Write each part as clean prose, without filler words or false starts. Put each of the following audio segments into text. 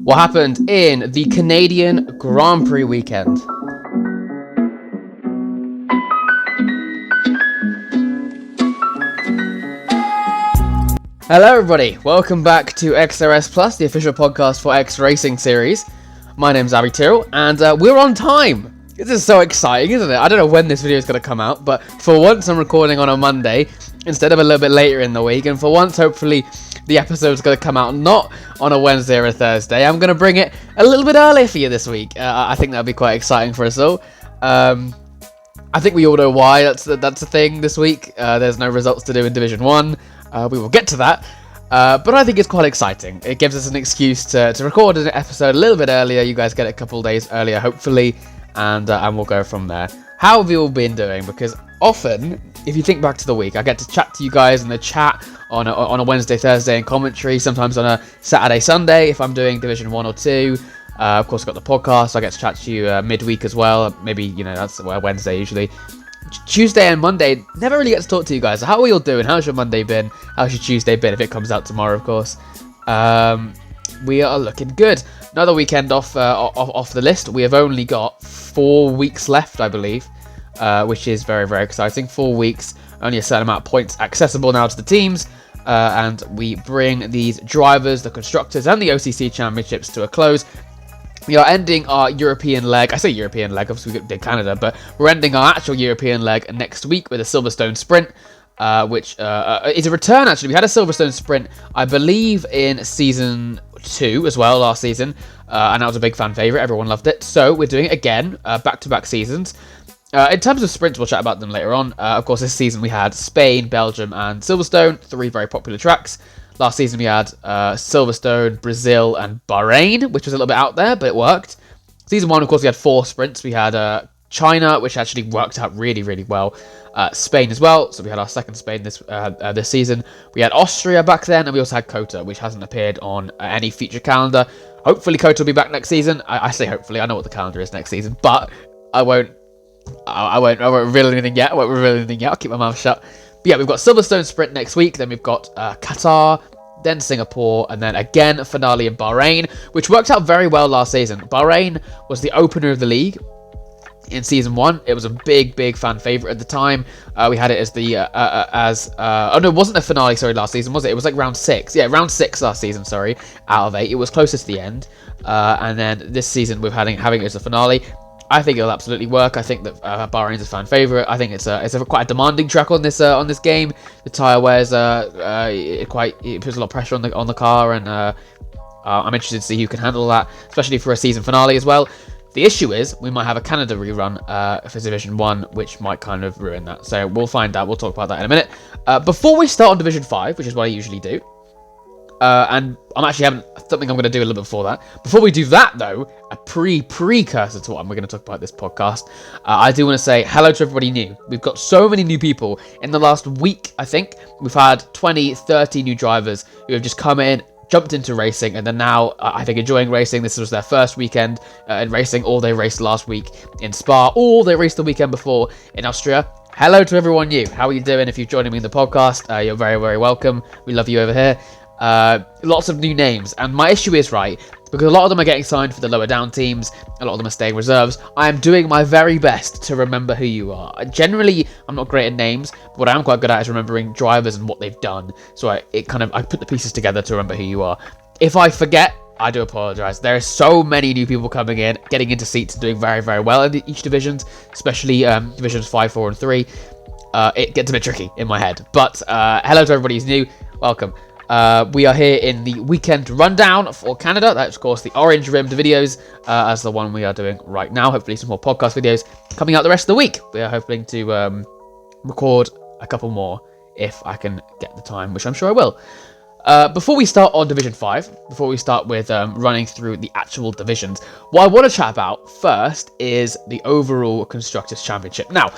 What happened in the Canadian Grand Prix weekend? Hello everybody, welcome back to XRS Plus, the official podcast for X Racing Series. My name's Abby Tyrrell, and we're on time! This is so exciting, isn't it? I don't know when this video is going to come out, but for once I'm recording on a Monday instead of a little bit later in the week, and for once hopefully the episode's going to come out not on a Wednesday or a Thursday. I'm going to bring it a little bit earlier for you this week. I think that'll be quite exciting for us all. I think we all know why that's the thing this week. There's no results to do in Division 1. We will get to that. But I think it's quite exciting. It gives us an excuse to record an episode a little bit earlier. You guys get it a couple of days earlier, hopefully. And we'll go from there. How have you all been doing? Because often, if you think back to the week, I get to chat to you guys in the chat on a Wednesday, Thursday in commentary, sometimes on a Saturday, Sunday if I'm doing Division 1 or 2. Of course, I've got the podcast. I get to chat to you midweek as well. Maybe, that's Wednesday usually. Tuesday and Monday, never really get to talk to you guys. How are we all doing? How's your Monday been? How's your Tuesday been if it comes out tomorrow, of course? We are looking good. Another weekend off the list. We have only got 4 weeks left, I believe, which is very, very exciting. 4 weeks, only a certain amount of points accessible now to the teams, and we bring these drivers, the constructors, and the OCC championships to a close. We are ending our European leg. I say European leg, obviously we did Canada, but we're ending our actual European leg next week with a Silverstone Sprint, which is a return, actually. We had a Silverstone Sprint, I believe, in Season 2 as well, last season, and that was a big fan favourite. Everyone loved it. So we're doing it again, back-to-back seasons. In terms of sprints, we'll chat about them later on. Of course, this season we had Spain, Belgium, and Silverstone, 3 very popular tracks. Last season we had Silverstone, Brazil, and Bahrain, which was a little bit out there, but it worked. Season 1, of course, we had 4 sprints. We had China, which actually worked out really, really well. Spain as well, so we had our second Spain this season. We had Austria back then, and we also had COTA, which hasn't appeared on any feature calendar. Hopefully COTA will be back next season. I say hopefully, I know what the calendar is next season, but I won't reveal anything yet. I'll keep my mouth shut. But yeah, we've got Silverstone Sprint next week, then we've got Qatar, then Singapore, and then again a finale in Bahrain, which worked out very well last season. Bahrain was the opener of the league in Season 1. It was a big, big fan favourite at the time. We had it as it wasn't the finale, last season, was it? It was like round 6. Yeah, round 6 last season, out of 8. It was closest to the end. And then this season we're having it as a finale. I think it'll absolutely work. I think that Bahrain's a fan favourite. I think it's quite a demanding track on this game. The tyre wears it puts a lot of pressure on the car, and I'm interested to see who can handle that, especially for a season finale as well. The issue is we might have a Canada rerun for Division 1, which might kind of ruin that. So we'll find out. We'll talk about that in a minute. Before we start on Division 5, which is what I usually do, and I'm actually having something I'm going to do a little bit before that. Before we do that, though, a precursor to what we're going to talk about this podcast, I do want to say hello to everybody new. We've got so many new people in the last week, I think. We've had 20, 30 new drivers who have just come in, jumped into racing, and they're now, I think, enjoying racing. This was their first weekend in racing, or they raced last week in Spa, or they raced the weekend before in Austria. Hello to everyone new. How are you doing? If you're joining me in the podcast, you're very, very welcome. We love you over here. Lots of new names, and my issue is, because a lot of them are getting signed for the lower down teams, a lot of them are staying reserves. I am doing my very best to remember who you are. Generally, I'm not great at names, but what I am quite good at is remembering drivers and what they've done. So I put the pieces together to remember who you are. If I forget, I do apologise. There are so many new people coming in, getting into seats and doing very, very well in each divisions, especially divisions 5, 4, and 3. It gets a bit tricky in my head. But hello to everybody who's new. Welcome. We are here in the weekend rundown for Canada. That's, of course, the orange rimmed videos, as the one we are doing right now. Hopefully some more podcast videos coming out the rest of the week. We are hoping to record a couple more if I can get the time, which I'm sure I will. Before we start on Division 5, before we start with running through the actual divisions, what I want to chat about first is the overall Constructors' Championship. Now,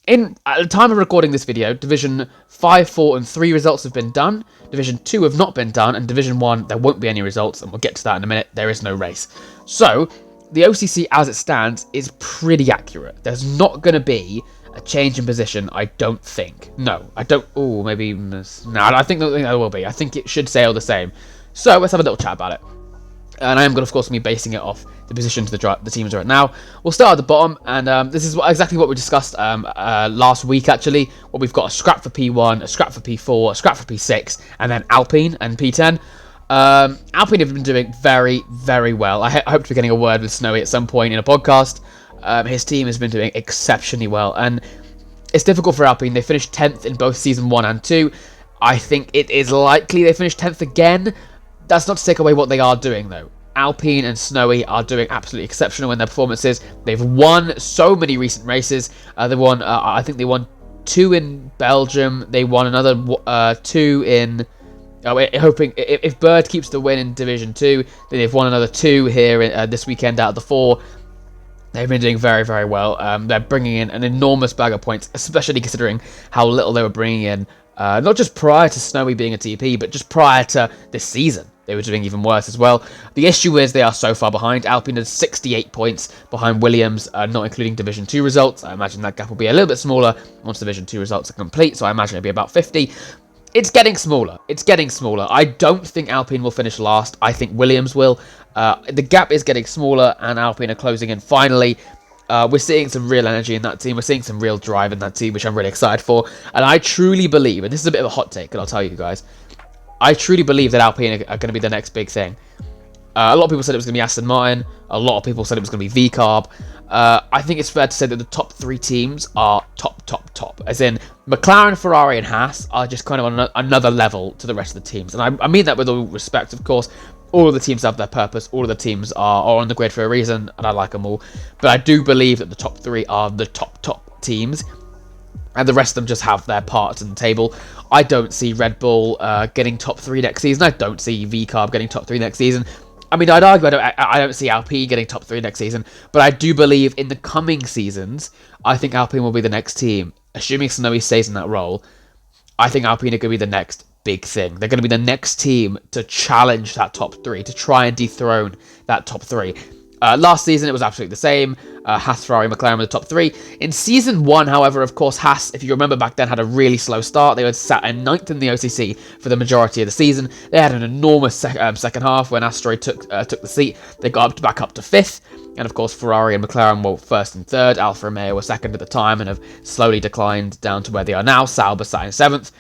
at the time of recording this video, Division 5, 4, and 3 results have been done. Division 2 have not been done, and Division 1, there won't be any results, and we'll get to that in a minute. There is no race. So, the OCC as it stands is pretty accurate. There's not going to be a change in position, I don't think. No, I don't. Oh, maybe. No, I think there will be. I think it should stay all the same. So, let's have a little chat about it. And I am going to, of course, be basing it off the positions the teams are at now. We'll start at the bottom, and this is exactly what we discussed last week, actually. Where we've got a scrap for P1, a scrap for P4, a scrap for P6, and then Alpine and P10. Alpine have been doing very, very well. I hope to be getting a word with Snowy at some point in a podcast. His team has been doing exceptionally well, and it's difficult for Alpine. They finished 10th in both Season 1 and 2. I think it is likely they finish 10th again. That's not to take away what they are doing, though. Alpine and Snowy are doing absolutely exceptional in their performances. They've won so many recent races. They won, I think they won 2 in Belgium. They won another 2 in... hoping if Bird keeps the win in Division 2, then they've won another 2 here this weekend out of the 4. They've been doing very, very well. They're bringing in an enormous bag of points, especially considering how little they were bringing in, not just prior to Snowy being a TP, but just prior to this season. They were doing even worse as well. The issue is they are so far behind. Alpine is 68 points behind Williams, not including Division 2 results. I imagine that gap will be a little bit smaller once Division 2 results are complete, so I imagine it'll be about 50. It's getting smaller. It's getting smaller. I don't think Alpine will finish last. I think Williams will. The gap is getting smaller, and Alpine are closing in finally. We're seeing some real energy in that team. We're seeing some real drive in that team, which I'm really excited for. And I truly believe, and this is a bit of a hot take, and I'll tell you guys, I truly believe that Alpine are going to be the next big thing. A lot of people said it was going to be Aston Martin. A lot of people said it was going to be VCarb. I think it's fair to say that the top 3 teams are top. As in, McLaren, Ferrari, and Haas are just kind of on another level to the rest of the teams. And I mean that with all respect, of course. All of the teams have their purpose. All of the teams are on the grid for a reason, and I like them all. But I do believe that the top 3 are the top teams, and the rest of them just have their parts in the table. I don't see Red Bull getting top 3 next season. I don't see VCarb getting top 3 next season. I mean, I'd argue I don't see Alpine getting top 3 next season, but I do believe in the coming seasons, I think Alpine will be the next team. Assuming Snowy stays in that role, I think Alpine are going to be the next big thing. They're going to be the next team to challenge that top 3, to try and dethrone that top 3. Last season, it was absolutely the same. Haas, Ferrari, McLaren were the top 3. In Season 1, however, of course, Haas, if you remember back then, had a really slow start. They were sat in 9th in the OCC for the majority of the season. They had an enormous second half when Asteroid took the seat. They got back up to 5th. And of course, Ferrari and McLaren were 1st and 3rd. Alfa Romeo were 2nd at the time and have slowly declined down to where they are now. Sauber sat in 7th.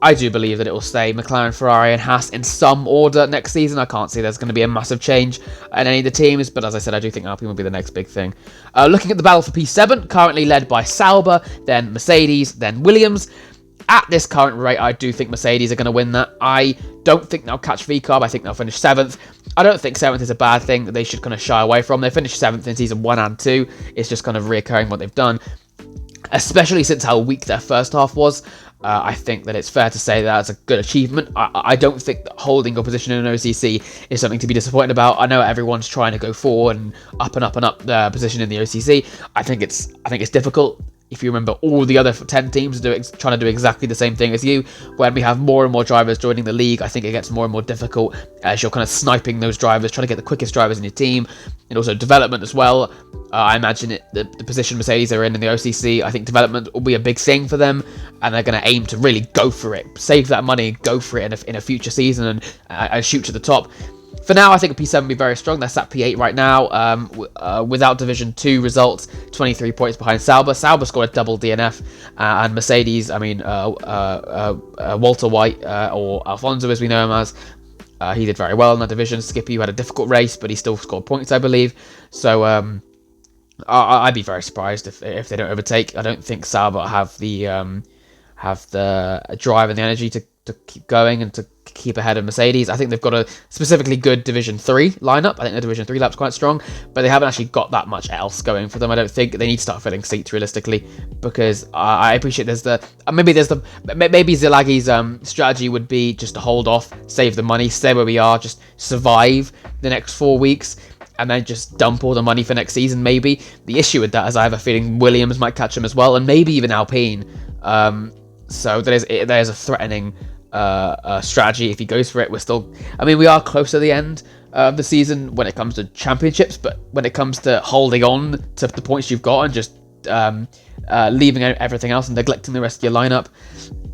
I do believe that it will stay McLaren, Ferrari, and Haas in some order next season. I can't see there's going to be a massive change in any of the teams, but as I said, I do think Alpine will be the next big thing. Looking at the battle for P7, currently led by Sauber, then Mercedes, then Williams. At this current rate, I do think Mercedes are going to win that. I don't think they'll catch VCarb. I think they'll finish 7th. I don't think 7th is a bad thing that they should kind of shy away from. They finished 7th in Season 1 and 2. It's just kind of reoccurring what they've done, especially since how weak their first half was. I think that it's fair to say that's a good achievement. I don't think that holding your position in an OCC is something to be disappointed about. I know everyone's trying to go forward and up their position in the OCC. I think it's difficult. If you remember, all the other 10 teams are trying to do exactly the same thing as you. When we have more and more drivers joining the league, I think it gets more and more difficult as you're kind of sniping those drivers, trying to get the quickest drivers in your team, and also development as well. I imagine the position Mercedes are in the OCC, I think development will be a big thing for them, and they're going to aim to really go for it, save that money, go for it in a future season, and shoot to the top. For now, I think P7 will be very strong. They're sat P8 right now, without Division 2 results, 23 points behind Sauber. Sauber scored a double DNF, and Mercedes, Walter White, or Alfonso as we know him as, he did very well in that division. Skippy, who had a difficult race, but he still scored points, I believe. So I'd be very surprised if they don't overtake. I don't think Sauber have the drive and the energy to keep going and to keep ahead of Mercedes. I think they've got a specifically good Division 3 lineup. I think the Division 3 lap's quite strong, but they haven't actually got that much else going for them. I don't think they need to start filling seats realistically, because I appreciate maybe Zilagi's strategy would be just to hold off, save the money, stay where we are, just survive the next 4 weeks, and then just dump all the money for next season, maybe. The issue with that is I have a feeling Williams might catch them as well, and maybe even Alpine. So there's a threatening strategy if he goes for it. We are close to the end of the season when it comes to championships, but when it comes to holding on to the points you've got and just leaving everything else and neglecting the rest of your lineup,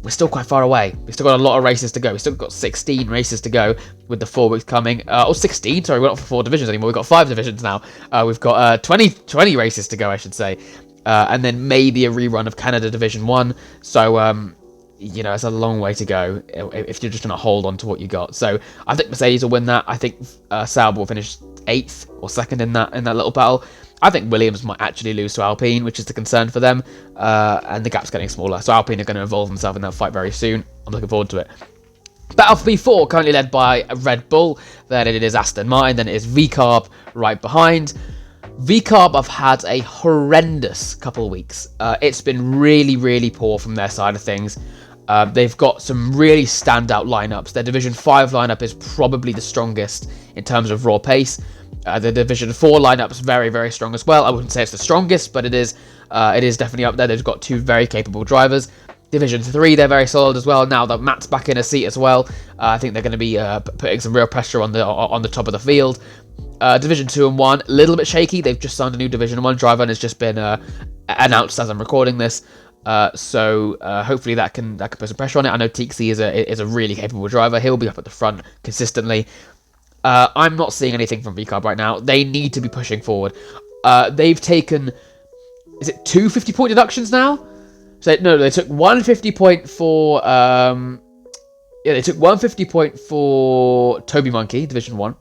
we're still quite far away. We've still got a lot of races to go. We've still got 16 races to go with the 4 weeks coming. 16, sorry, we're not for 4 divisions anymore. We've got 5 divisions now. We've got 20 races to go, I should say. And then maybe a rerun of Canada Division 1. So, it's a long way to go if you're just going to hold on to what you got. So I think Mercedes will win that. I think Sauber will finish 8th or 2nd in that little battle. I think Williams might actually lose to Alpine, which is the concern for them, and the gap's getting smaller. So Alpine are going to involve themselves in that fight very soon. I'm looking forward to it. Battle for B4, currently led by Red Bull. Then it is Aston Martin. Then it is VCARB right behind. VCARB have had a horrendous couple of weeks. It's been really, really poor from their side of things. They've got some really standout lineups. Their Division 5 lineup is probably the strongest in terms of raw pace. The Division 4 lineup's very, very strong as well. I wouldn't say it's the strongest, but it is definitely up there. They've got 2 very capable drivers. Division 3, they're very solid as well. Now that Matt's back in a seat as well, I think they're going to be putting some real pressure on the top of the field. Division 2 and 1, a little bit shaky. They've just signed a new Division 1 driver and has just been announced as I'm recording this. So hopefully that can put some pressure on it. I know Tixi is a really capable driver. He'll be up at the front consistently. I'm not seeing anything from VCARB right now. They need to be pushing forward. They've taken, is it 2 50-point deductions now? So no, they took 1 50-point for they took 1 50-point for Toby Monkey, Division 1.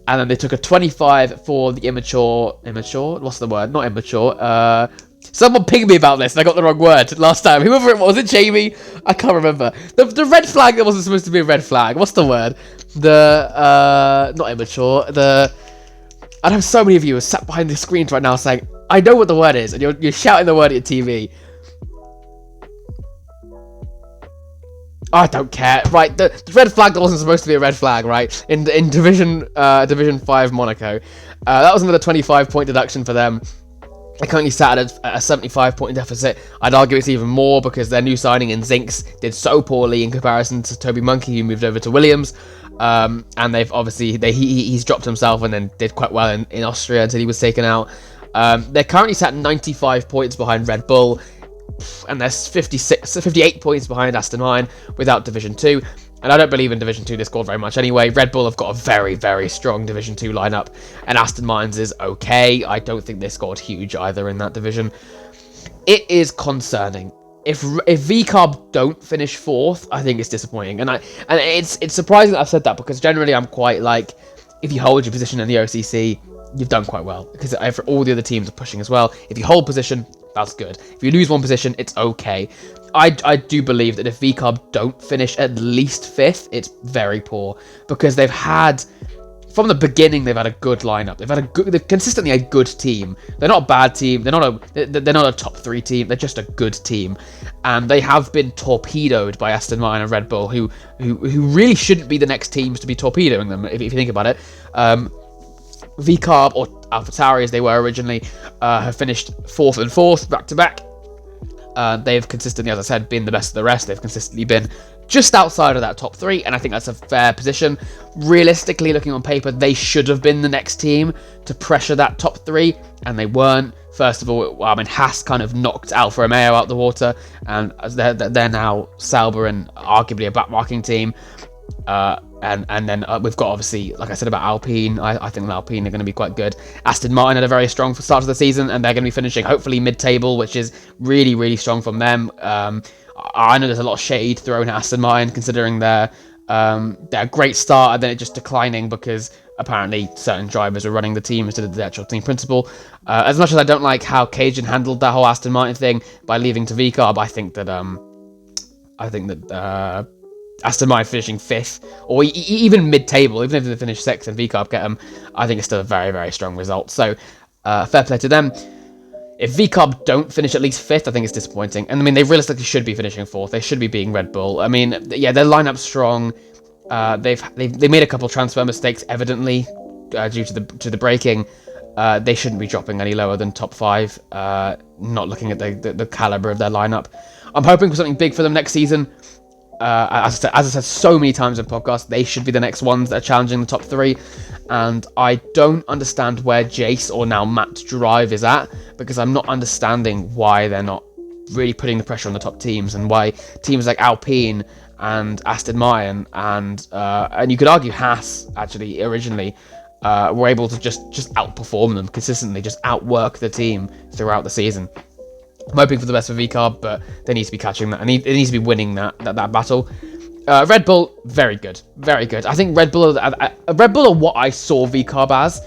And then they took a 25 for the immature, what's the word? Not immature, someone pinged me about this and I got the wrong word last time. Whoever it was it Jamie? I can't remember. The red flag that wasn't supposed to be a red flag. What's the word? Not immature. I know so many of you are sat behind the screens right now saying, I know what the word is, and you're shouting the word at your TV. I don't care. Right, the red flag that wasn't supposed to be a red flag, right? In Division 5 Monaco. That was another 25-point deduction for them. They currently sat at a 75-point deficit. I'd argue it's even more because their new signing in Zinks did so poorly in comparison to Toby Monkey, who moved over to Williams. And they've obviously he's dropped himself and then did quite well in Austria until he was taken out. They're currently sat 95 points behind Red Bull, and they're 58 points behind Aston Martin without Division 2. And I don't believe in Division 2 they scored very much anyway. Red Bull have got a very, very strong Division 2 lineup, and Aston Martin's is okay. I don't think they scored huge either in that division. It is concerning. If VCARB don't finish 4th, I think it's disappointing. And it's surprising that I've said that, because generally I'm quite like, if you hold your position in the OCC, you've done quite well, because all the other teams are pushing as well. If you hold position, that's good. If you lose one position, it's okay. I do believe that if VCARB don't finish at least 5th, it's very poor, because they've had, from the beginning, they've had a good lineup. They've consistently a good team. They're not a bad team. They're not a top 3 team. They're just a good team, and they have been torpedoed by Aston Martin and Red Bull, who really shouldn't be the next teams to be torpedoing them if you think about it. VCARB, or AlphaTauri as they were originally, have finished 4th and 4th back to back. They've consistently, as I said, been the best of the rest. They've consistently been just outside of that top 3, and I think that's a fair position. Realistically, looking on paper, they should have been the next team to pressure that top 3, and they weren't. First of all, I mean, Haas kind of knocked Alfa Romeo out the water, and they're now Sauber and arguably a backmarking team. And then we've got, obviously, like I said about Alpine, I think Alpine are going to be quite good. Aston Martin had a very strong start of the season, and they're going to be finishing hopefully mid-table, which is really, really strong from them. I know there's a lot of shade thrown at Aston Martin, considering their great start and then it just declining because apparently certain drivers are running the team instead of the actual team principal. As much as I don't like how Cajun handled that whole Aston Martin thing by leaving to VCARB, I think that Aston Martin finishing 5th, or even mid-table, even if they finish 6th and VCARB get them, I think it's still a very, very strong result. So, fair play to them. If VCARB don't finish at least 5th, I think it's disappointing. And I mean, they realistically should be finishing 4th. They should be beating Red Bull. I mean, yeah, their lineup's strong. They made a couple transfer mistakes, evidently, due to the braking. They shouldn't be dropping any lower than top 5. Not looking at the caliber of their lineup. I'm hoping for something big for them next season. as I said so many times in podcasts, they should be the next ones that are challenging the top 3. And I don't understand where Jace or now Matt Drive is at, because I'm not understanding why they're not really putting the pressure on the top teams, and why teams like Alpine and Aston Martin and you could argue Haas actually originally were able to just outperform them consistently, just outwork the team throughout the season. I'm hoping for the best for VCARB, but they need to be catching that, and it needs to be winning that battle. Red Bull, very good, very good. I think Red Bull are what I saw VCARB as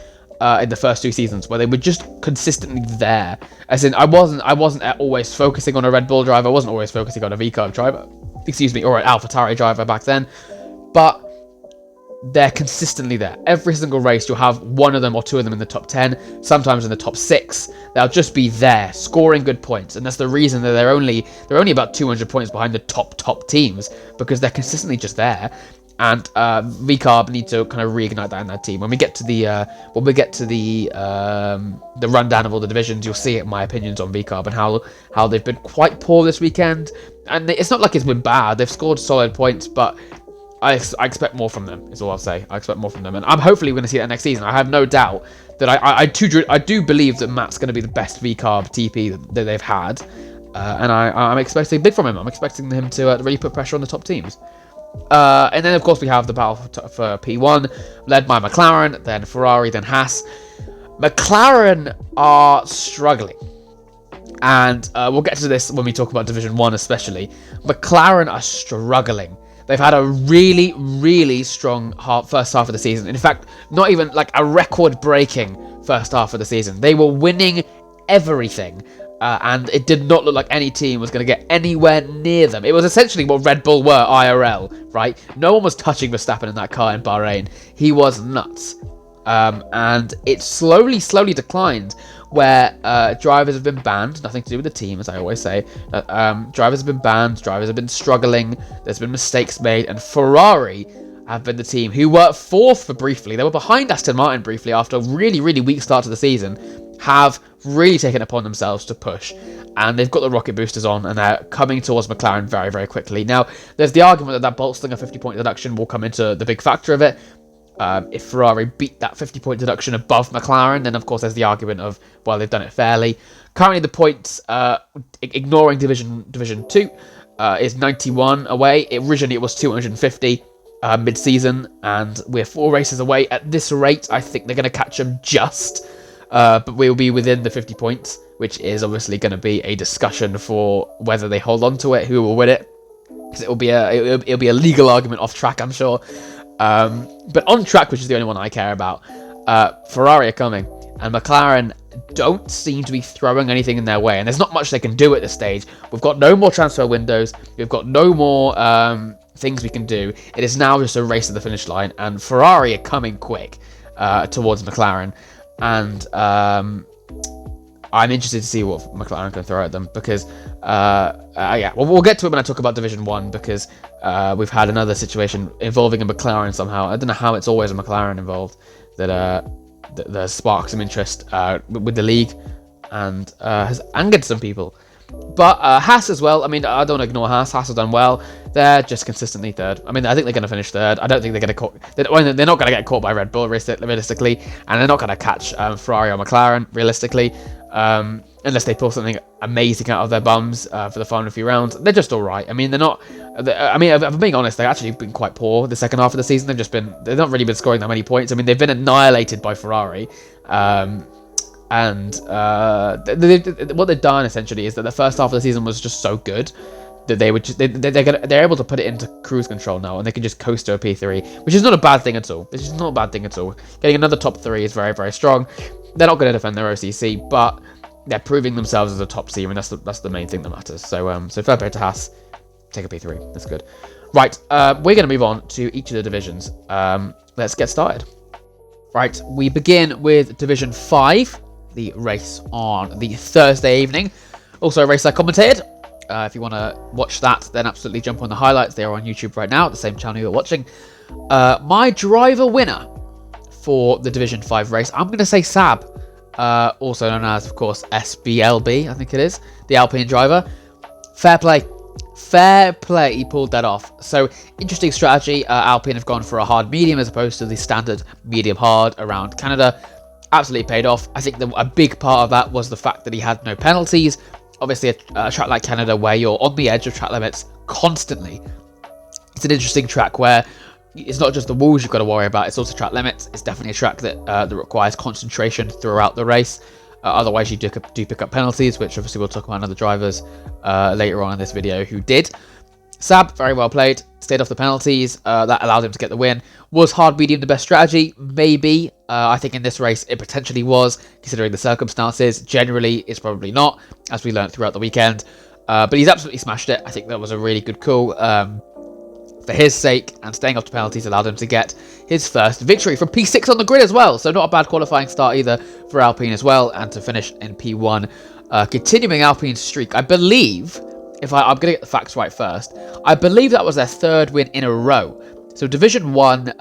in the first 2 seasons, where they were just consistently there. As in, I wasn't always focusing on a Red Bull driver. I wasn't always focusing on a VCARB driver, or an AlphaTauri driver back then, but they're consistently there. Every single race, you'll have one of them or two of them in the top 10, sometimes in the top 6. They'll just be there, scoring good points, and that's the reason that they're only about 200 points behind the top teams, because they're consistently just there. And VCARB need to kind of reignite that in that team. When we get to the rundown of all the divisions, you'll see my opinions on VCARB and how they've been quite poor this weekend. And it's not like it's been bad. They've scored solid points, but I expect more from them, is all I'll say. I expect more from them, and I'm hopefully going to see that next season. I have no doubt that I do believe that Matt's going to be the best VCARB TP that they've had, and I'm expecting big from him. I'm expecting him to really put pressure on the top teams. And then, of course, we have the battle for P1, led by McLaren, then Ferrari, then Haas. McLaren are struggling. And we'll get to this when we talk about Division 1 especially. McLaren are struggling. They've had a really, really strong first half of the season. In fact, not even like a record-breaking first half of the season. They were winning everything. And it did not look like any team was going to get anywhere near them. It was essentially what Red Bull were IRL, right? No one was touching Verstappen in that car in Bahrain. He was nuts. And it slowly declined, where drivers have been banned. Nothing to do with the team, as I always say. Drivers have been banned. Drivers have been struggling. There's been mistakes made. And Ferrari have been the team who were 4th for briefly. They were behind Aston Martin briefly after a really, really weak start to the season. Have really taken it upon themselves to push. And they've got the rocket boosters on, and they're coming towards McLaren very, very quickly. Now, there's the argument that bolstering a 50-point deduction will come into the big factor of it. If Ferrari beat that 50-point deduction above McLaren, then of course there's the argument of, well, they've done it fairly. Currently the points, ignoring Division 2, is 91 away. Originally it was 250 mid-season, and we're 4 races away. At this rate, I think they're going to catch them just, but we'll be within the 50 points, which is obviously going to be a discussion for whether they hold on to it, who will win it, because it'll be a legal argument off track, I'm sure. But on track, which is the only one I care about, Ferrari are coming, and McLaren don't seem to be throwing anything in their way, and there's not much they can do at this stage. We've got no more transfer windows, we've got no more things we can do. It is now just a race to the finish line, and Ferrari are coming quick towards McLaren, and I'm interested to see what McLaren can throw at them, because we'll get to it when I talk about Division 1, because we've had another situation involving a McLaren somehow. I don't know how it's always a McLaren involved that sparks some interest with the league, and has angered some people. But Haas as well. I mean, I don't ignore Haas. Haas have done well. They're just consistently 3rd. I mean, I think they're going to finish 3rd. I don't think they're going to caught. They're not going to get caught by Red Bull realistically, and they're not going to catch Ferrari or McLaren realistically, unless they pull something amazing out of their bums for the final few rounds. They're just all right. I mean, they're not. I mean, if I'm being honest, they've actually been quite poor the second half of the season. They've not really been scoring that many points. I mean, they've been annihilated by Ferrari. And what they've done essentially is that the first half of the season was just so good that they're able to put it into cruise control now, and they can just coast to a P3, which is not a bad thing at all. It's just not a bad thing at all. Getting another top 3 is very, very strong. They're not going to defend their OCC, but they're proving themselves as a top team, and that's the main thing that matters. So fair play to Haas. Take a P3. That's good. Right, we're going to move on to each of the divisions. Let's get started. Right, we begin with Division 5. The race on the Thursday evening. Also a race I commentated. If you want to watch that, then absolutely jump on the highlights. They are on YouTube right now, the same channel you're watching. My driver winner for the Division 5 race, I'm going to say Sab, also known as, of course, SBLB, I think it is, the Alpine driver. Fair play. Fair play, he pulled that off. So, interesting strategy. Alpine have gone for a hard medium as opposed to the standard medium hard around Canada. Absolutely paid off. I think a big part of that was the fact that he had no penalties. Obviously, a track like Canada where you're on the edge of track limits constantly. It's an interesting track where it's not just the walls you've got to worry about, it's also track limits. It's definitely a track that requires concentration throughout the race. Otherwise, you do pick up penalties, which obviously we'll talk about other drivers later on in this video who did. Sab, very well played, stayed off the penalties. That allowed him to get the win. Was hard medium the best strategy? Maybe. I think in this race it potentially was, considering the circumstances. Generally, it's probably not, as we learned throughout the weekend. But he's absolutely smashed it. I think that was a really good call. For his sake, and staying off the penalties allowed him to get his first victory from P6 on the grid as well. So not a bad qualifying start either for Alpine as well, and to finish in P1. Continuing Alpine's streak, I believe, I'm going to get the facts right first, I believe that was their third win in a row. So Division 1,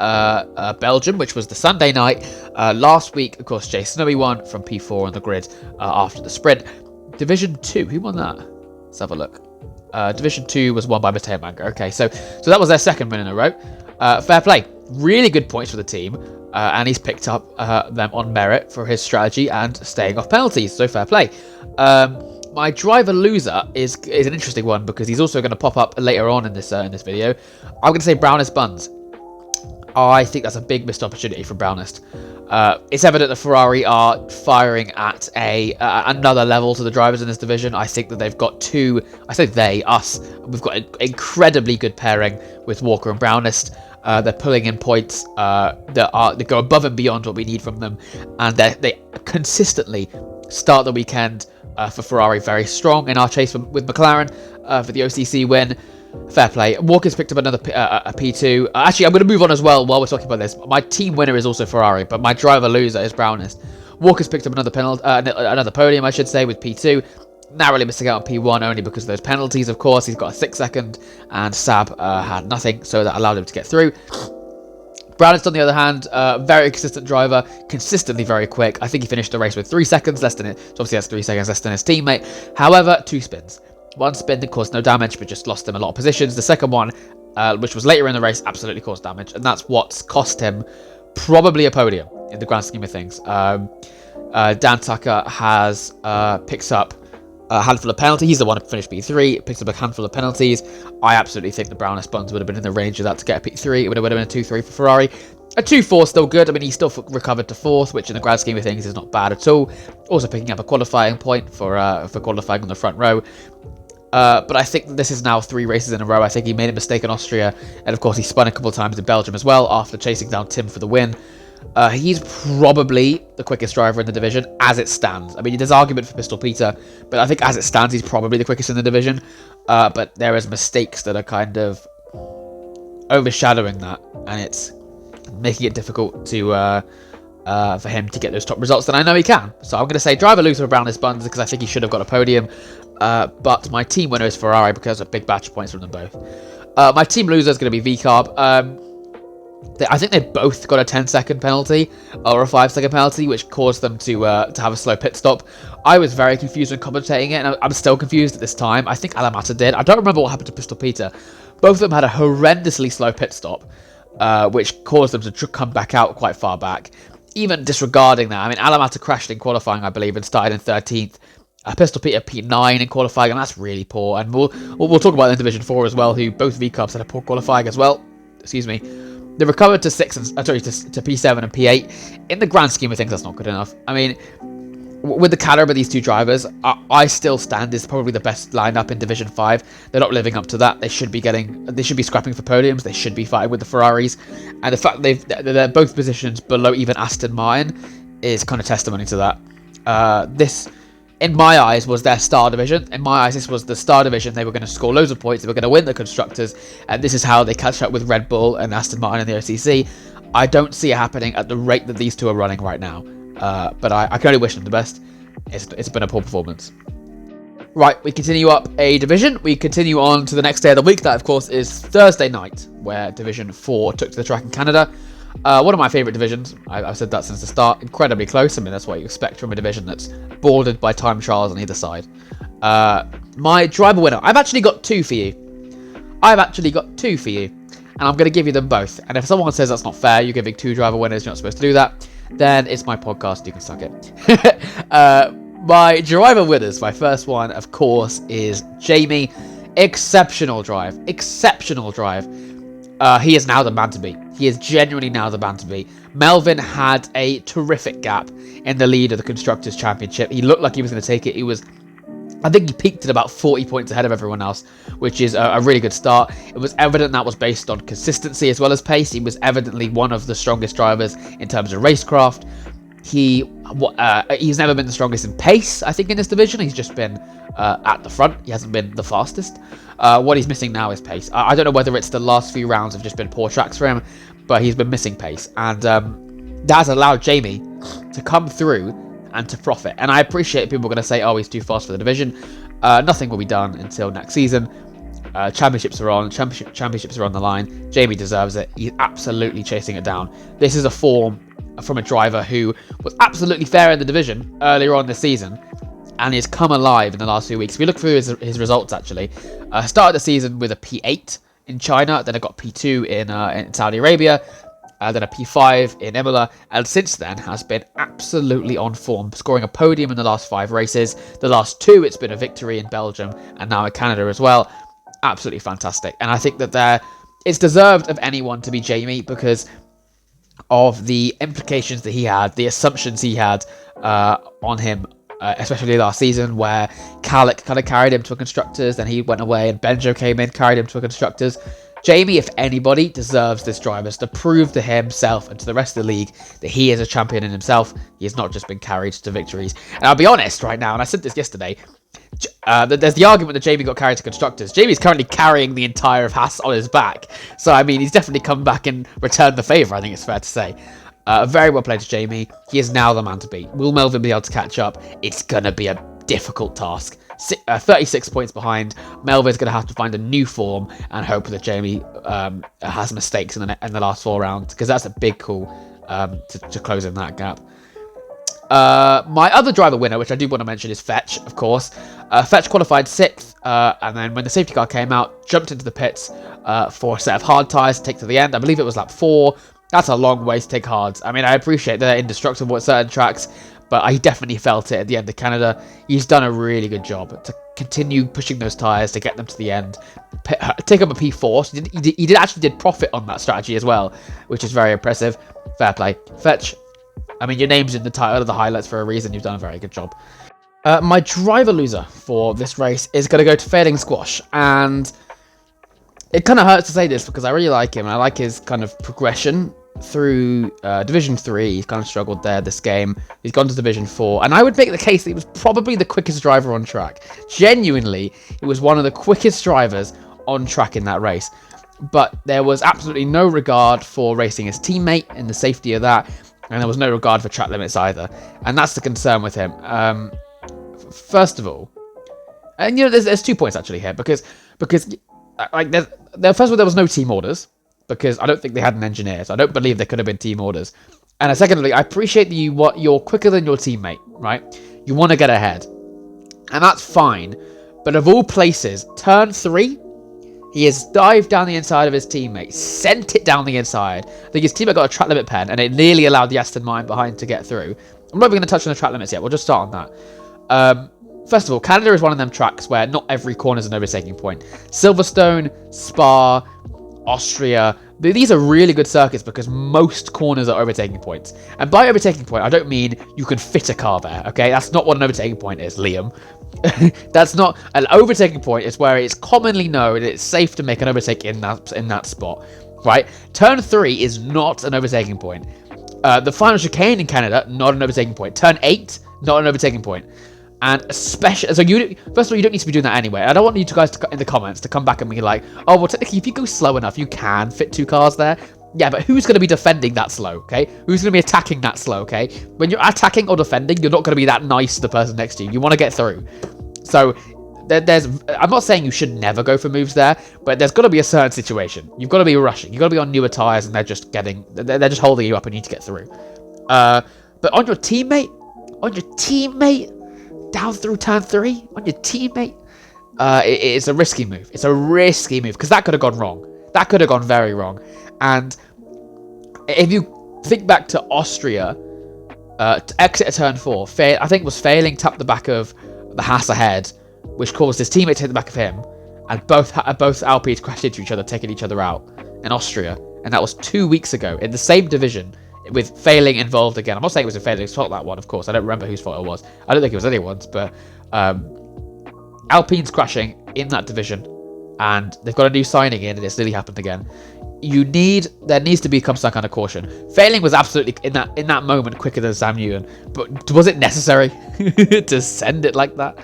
Belgium, which was the Sunday night. Last week, of course, Jay Snowy won from P4 on the grid after the sprint. Division 2, who won that? Let's have a look. Division 2 was won by Matteo Manga. Okay, so that was their second win in a row. Fair play. Really good points for the team. And he's picked up them on merit for his strategy and staying off penalties. So fair play. My driver loser is an interesting one because he's also going to pop up later on in this video. I'm going to say Brownest Buns. I think that's a big missed opportunity for Brownest. It's evident that Ferrari are firing at another level to the drivers in this division. I think that they've got us. We've got an incredibly good pairing with Walker and Brownest. They're pulling in points that go above and beyond what we need from them, and they consistently start the weekend for Ferrari very strong in our chase with McLaren for the OCC win. Fair play. Walker's picked up another a P2. Actually, I'm going to move on as well while we're talking about this. My team winner is also Ferrari, but my driver loser is Brownest. Walker's picked up another podium, I should say, with P2. Narrowly missing out on P1 only because of those penalties, of course. He's got a 6 second, and Sab had nothing, so that allowed him to get through. Brownest, on the other hand, very consistent driver, consistently very quick. I think he finished the race with 3 seconds less than it. So obviously that's 3 seconds less than his teammate. However, 2 spins. One spin that caused no damage, but just lost him a lot of positions. The second one, which was later in the race, absolutely caused damage, and that's what's cost him probably a podium in the grand scheme of things. Dan Tucker has picks up a handful of penalties. He's the one who finished P3, picks up a handful of penalties. I absolutely think the Brownest Buns would have been in the range of that to get a P3. It would have been a 2-3 for Ferrari. A 2-4 still good. I mean, he still recovered to 4th, which in the grand scheme of things is not bad at all. Also picking up a qualifying point for qualifying on the front row. But I think this is now 3 races in a row. I think he made a mistake in Austria, and of course he spun a couple of times in Belgium as well after chasing down Tim for the win. He's probably the quickest driver in the division as it stands. I mean, there's argument for Pistol Peter, but I think as it stands, he's probably the quickest in the division. But there is mistakes that are kind of overshadowing that, and it's making it difficult to for him to get those top results. And I know he can. So I'm going to say driver loser for Brownest Buns because I think he should have got a podium. But my team winner is Ferrari because of a big batch of points from them both. My team loser is going to be VCARB. I think they both got a 10-second penalty or a 5-second penalty, which caused them to have a slow pit stop. I was very confused when commentating it, and I'm still confused at this time. I think Alamata did. I don't remember what happened to Pistol Peter. Both of them had a horrendously slow pit stop, which caused them to come back out quite far back. Even disregarding that, I mean, Alamata crashed in qualifying, I believe, and started in 13th. Pistol Peter P9 in qualifying, and that's really poor. And we'll talk about in Division 4 as well, who both VCARBs had a poor qualifying as well. Excuse me. They recovered to to P7 and P8. In the grand scheme of things, that's not good enough. I mean, with the caliber of these two drivers, I still stand as probably the best lineup in Division 5. They're not living up to that. They should be scrapping for podiums. They should be fighting with the Ferraris. And the fact they're both positions below even Aston Martin is kind of testimony to that. This, in my eyes, was their star division. In my eyes, this was the star division. They were going to score loads of points. They were going to win the Constructors. And this is how they catch up with Red Bull and Aston Martin in the OCC. I don't see it happening at the rate that these two are running right now. But I can only wish them the best. It's been a poor performance. Right, we continue up a division. We continue on to the next day of the week. That, of course, is Thursday night, where Division 4 took to the track in Canada. One of my favourite divisions. I've said that since the start. Incredibly close. I mean, that's what you expect from a division that's bordered by time trials on either side. My driver winner. I've actually got two for you. I've actually got 2 for you, and I'm going to give you them both. And if someone says that's not fair, you're giving 2 driver winners, you're not supposed to do that, then it's my podcast, you can suck it. My driver winners, my first one, of course, is Jamie. Exceptional drive. He is now the man to beat. He is genuinely now the man to beat. Melvin had a terrific gap in the lead of the Constructors' Championship. He looked like he was going to take it. I think he peaked at about 40 points ahead of everyone else, which is a really good start. It was evident that was based on consistency as well as pace. He was evidently one of the strongest drivers in terms of racecraft. He's never been the strongest in pace, I think, in this division. He's just been at the front. He hasn't been the fastest. What he's missing now is pace. I don't know whether it's the last few rounds have just been poor tracks for him, but he's been missing pace. And that has allowed Jamie to come through and to profit. And I appreciate people are going to say, oh, he's too fast for the division. Nothing will be done until next season. Championships are on. Championships are on the line. Jamie deserves it. He's absolutely chasing it down. This is a form from a driver who was absolutely fair in the division earlier on this season, and he's come alive in the last few weeks. If we look through his results, actually, started the season with a P8 in China, then I got P2 in Saudi Arabia, then a P5 in Imola, and since then has been absolutely on form, scoring a podium in the last 5 races. The last 2, it's been a victory in Belgium, and now in Canada as well. Absolutely fantastic. And I think that it's deserved of anyone to be Jamie because of the implications that he had, the assumptions he had on him, especially last season, where Kalik kind of carried him to a Constructors, then he went away, and Benjo came in, carried him to a Constructors. Jamie, if anybody, deserves this driver to prove to himself and to the rest of the league that he is a champion in himself. He has not just been carried to victories. And I'll be honest right now, and I said this yesterday, there's the argument that Jamie got carried to Constructors. Jamie's currently carrying the entire of Haas on his back. So, I mean, he's definitely come back and returned the favour, I think it's fair to say. Very well played to Jamie. He is now the man to beat. Will Melvin be able to catch up? It's going to be a difficult task. 36 points behind. Melvin's going to have to find a new form and hope that Jamie has mistakes in the last 4 rounds, because that's a big call to close in that gap. My other driver winner, which I do want to mention, is Fetch, of course. Fetch qualified 6th, and then when the safety car came out, jumped into the pits for a set of hard tyres to take to the end. I believe it was lap 4. That's a long way to take hards. I mean, I appreciate they're indestructible at certain tracks, but I definitely felt it at the end of Canada. He's done a really good job to continue pushing those tyres to get them to the end. Take up a P4. So he actually did profit on that strategy as well, which is very impressive. Fair play. Fetch, I mean, your name's in the title of the highlights for a reason. You've done a very good job. My driver loser for this race is going to go to Failing Squash, and it kind of hurts to say this because I really like him, and I like his kind of progression through Division 3. He's kind of struggled there this game. He's gone to Division 4, and I would make the case that he was probably the quickest driver on track. Genuinely, he was one of the quickest drivers on track in that race. But there was absolutely no regard for racing his teammate and the safety of that, and there was no regard for track limits either. And that's the concern with him. First of all, and you know, there's 2 points actually here, because like first of all, there was no team orders, because I don't think they had an engineer, so I don't believe there could have been team orders. And secondly, I appreciate that you're quicker than your teammate, right? You want to get ahead, and that's fine. But of all places, turn 3, he has dived down the inside of his teammate, sent it down the inside. I think his teammate got a track limit pen, and it nearly allowed the Aston Martin behind to get through. I'm not even going to touch on the track limits yet. We'll just start on that. First of all, Canada is one of them tracks where not every corner is an overtaking point. Silverstone, Spa, Austria, these are really good circuits because most corners are overtaking points. And by overtaking point, I don't mean you can fit a car there, okay? That's not what an overtaking point is, Liam. That's not... An overtaking point is where it's commonly known that it's safe to make an overtake in that spot, right? Turn 3 is not an overtaking point. The final chicane in Canada, not an overtaking point. Turn 8, not an overtaking point. And especially, so first of all, you don't need to be doing that anyway. I don't want you guys in the comments to come back and be like, oh, well, technically, if you go slow enough, you can fit 2 cars there. Yeah, but who's going to be defending that slow, okay? Who's going to be attacking that slow, okay? When you're attacking or defending, you're not going to be that nice to the person next to you. You want to get through. So, I'm not saying you should never go for moves there, but there's got to be a certain situation. You've got to be rushing. You've got to be on newer tyres, and they're just holding you up and you need to get through. But on your teammate, down through turn 3 on your teammate. it's a risky move. It's a risky move because that could have gone wrong. That could have gone very wrong. And if you think back to Austria, to exit a turn 4, I think was failing to up the back of the Haas ahead, which caused his teammate to hit the back of him, and both Alpines crashed into each other, taking each other out in Austria. And that was 2 weeks ago in the same division, with failing involved again. I'm not saying it was a failing's fault, that one, of course. I don't remember whose fault it was. I don't think it was anyone's, but Alpine's crashing in that division, and they've got a new signing in, and it's nearly happened again. There needs to become some kind of caution. Failing was absolutely in that moment quicker than Sam Newton, but was it necessary to send it like that?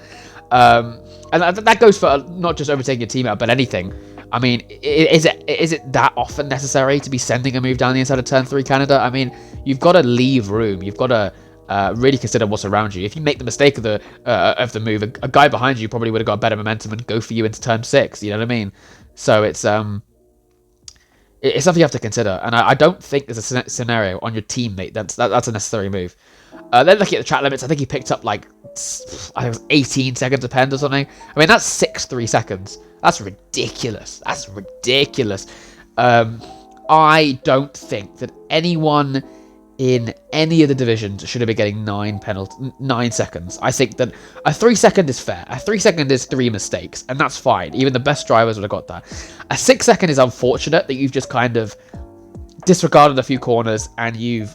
And that goes for not just overtaking your teammate, but anything. I mean, is it that often necessary to be sending a move down the inside of turn 3, Canada? I mean, you've got to leave room. You've got to really consider what's around you. If you make the mistake of the move, a guy behind you probably would have got better momentum and go for you into turn 6. You know what I mean? So it's something you have to consider, and I don't think there's a scenario on your teammate that's a necessary move. Then looking at the track limits, I think he picked up like, I think it was 18 seconds of pen or something. I mean, that's 3 seconds. That's ridiculous. I don't think that anyone in any of the divisions should have been getting 9 seconds. I think that a 3 second is fair. A 3 second is 3 mistakes, and that's fine. Even the best drivers would have got that. A 6 second is unfortunate that you've just kind of disregarded a few corners and you've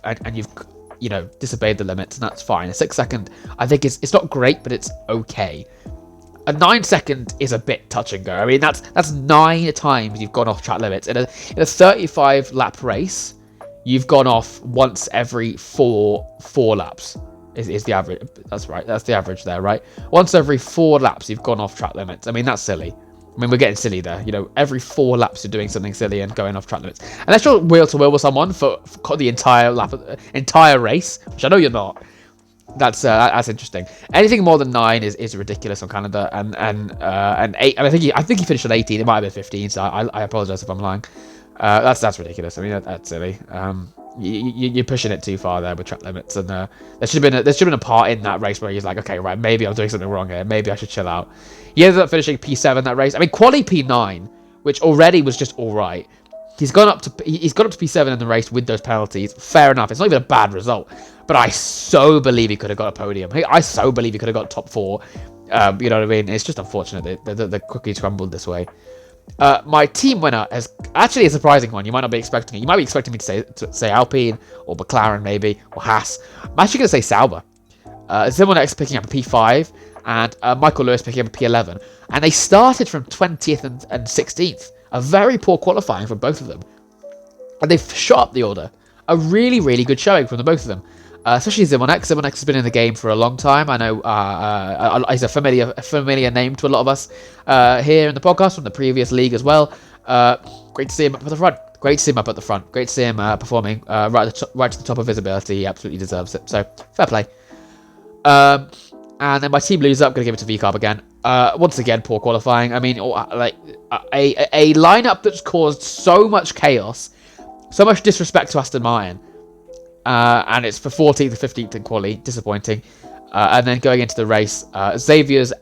disobeyed the limits, and that's fine. A 6 second, I think it's not great, but it's okay. A 9 second is a bit touch and go. I mean, that's 9 times you've gone off track limits in a 35 lap race. You've gone off once every four laps. Is the average? That's right. That's the average there, right? Once every 4 laps, you've gone off track limits. I mean, that's silly. I mean, we're getting silly there. You know, every 4 laps you're doing something silly and going off track limits. Unless you're wheel to wheel with someone for the entire race, which I know you're not. That's interesting. Anything more than 9 is ridiculous on Canada, and 8. I think he finished at 18. It might have been 15. So I apologize if I'm lying. That's ridiculous. I mean, that's silly. You're pushing it too far there with track limits, and there should have been a part in that race where he's like, okay, right, maybe I'm doing something wrong here. Maybe I should chill out. He ended up finishing P7 that race. I mean, quali P9, which already was just all right. He's gone up to P7 in the race with those penalties. Fair enough. It's not even a bad result, but I so believe he could have got a podium. I so believe he could have got top 4. You know what I mean? It's just unfortunate that the cookies crumbled this way. My team winner is actually a surprising one. You might not be expecting it. You might be expecting me to say Alpine or McLaren maybe, or Haas. I'm actually going to say Sauber. Simon X picking up a P5 and Michael Lewis picking up a P11. And they started from 20th and 16th. A very poor qualifying from both of them. And they've shot up the order. A really, really good showing from the both of them. Especially Simon X. Simon X has been in the game for a long time. I know he's a familiar name to a lot of us here in the podcast from the previous league as well. Great to see him up at the front. Great to see him performing right to the top of his ability. He absolutely deserves it. So, fair play. And then my team loser, I'm going to give it to VCarb again. Once again, poor qualifying. I mean, like a lineup that's caused so much chaos, so much disrespect to Aston Martin. And it's for 14th and 15th in quali, disappointing. And then going into the race, Xavier's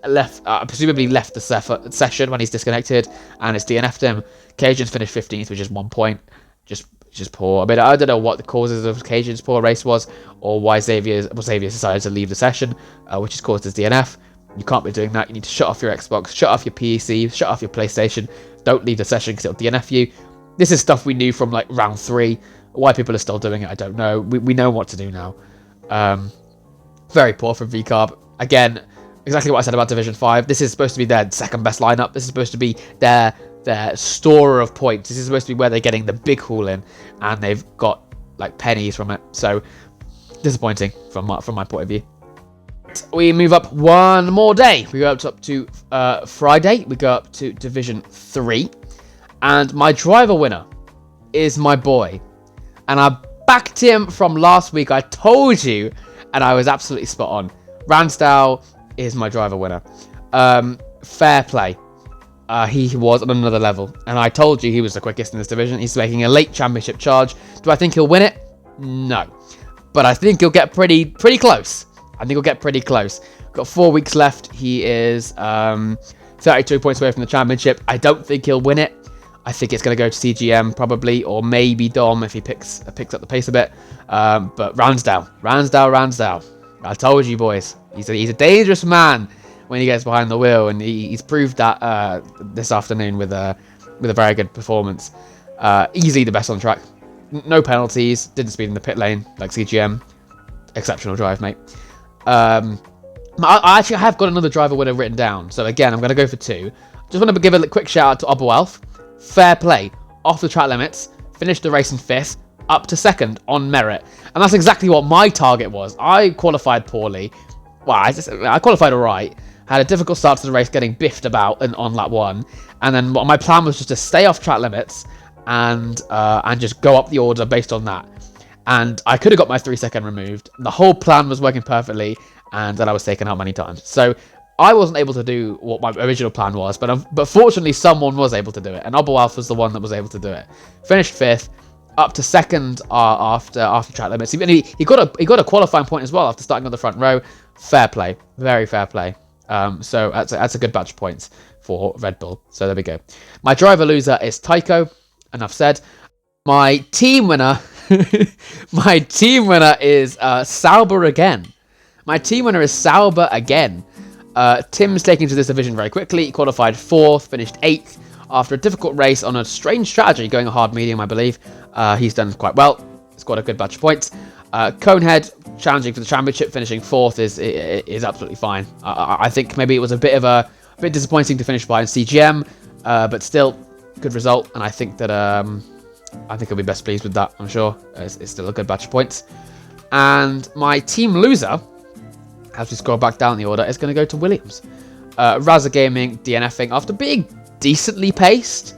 presumably left the session when he's disconnected, and it's DNF'd him. Cajun's finished 15th, which is 1 point, just poor. I mean, I don't know what the causes of Cajun's poor race was, or why Xavier decided to leave the session, which has caused his DNF. You can't be doing that. You need to shut off your Xbox, shut off your PC, shut off your PlayStation. Don't leave the session because it'll DNF you. This is stuff we knew from like round 3. Why people are still doing it, I don't know. We know what to do now. Very poor from VCarb. Again, exactly what I said about Division 5. This is supposed to be their second best lineup. This is supposed to be their storer of points. This is supposed to be where they're getting the big haul in, and they've got like pennies from it. So disappointing from my point of view. We move up one more day. We go up to Friday. We go up to Division 3, and my driver winner is my boy. And I backed him from last week. I told you, and I was absolutely spot on. Ransdale is my driver winner. Fair play. He was on another level, and I told you he was the quickest in this division. He's making a late championship charge. Do I think he'll win it? No, but I think he'll get pretty close. Got 4 weeks left. He is 32 points away from the championship. I don't think he'll win it. I think it's going to go to CGM probably, or maybe Dom if he picks up the pace a bit. But Ransdale. I told you, boys. He's a dangerous man when he gets behind the wheel, and he's proved that this afternoon with a very good performance. Easily the best on track. No penalties. Didn't speed in the pit lane like CGM. Exceptional drive, mate. I actually have got another driver winner written down. So again, I'm going to go for 2. Just want to give a quick shout out to Oberwalf. Fair play. Off the track limits. Finished the race in 5th. Up to 2nd on merit. And that's exactly what my target was. I qualified poorly. Well, I qualified alright. Had a difficult start to the race, getting biffed about on lap 1. And then my plan was just to stay off track limits and just go up the order based on that. And I could have got my 3-second removed. The whole plan was working perfectly, and then I was taken out many times. So I wasn't able to do what my original plan was, but fortunately someone was able to do it, and Oberwalf was the one that was able to do it. Finished 5th, up to 2nd after track limits. He got a qualifying point as well after starting on the front row. Fair play, very fair play. So that's a good batch of points for Red Bull. So there we go. My driver loser is Tycho. Enough said. My team winner, is Sauber again. My team winner is Sauber again. Tim's taking to this division very quickly. He qualified 4th, finished 8th after a difficult race on a strange strategy, going a hard medium, I believe. He's done quite well. He's got a good batch of points. Conehead challenging for the championship, finishing 4th is absolutely fine. I think maybe it was a bit disappointing to finish by in CGM, but still good result. And I think that I think he'll be best pleased with that. I'm sure it's still a good batch of points. And my team loser, as we scroll back down the order, is going to go to Williams. Raza Gaming DNFing after being decently paced.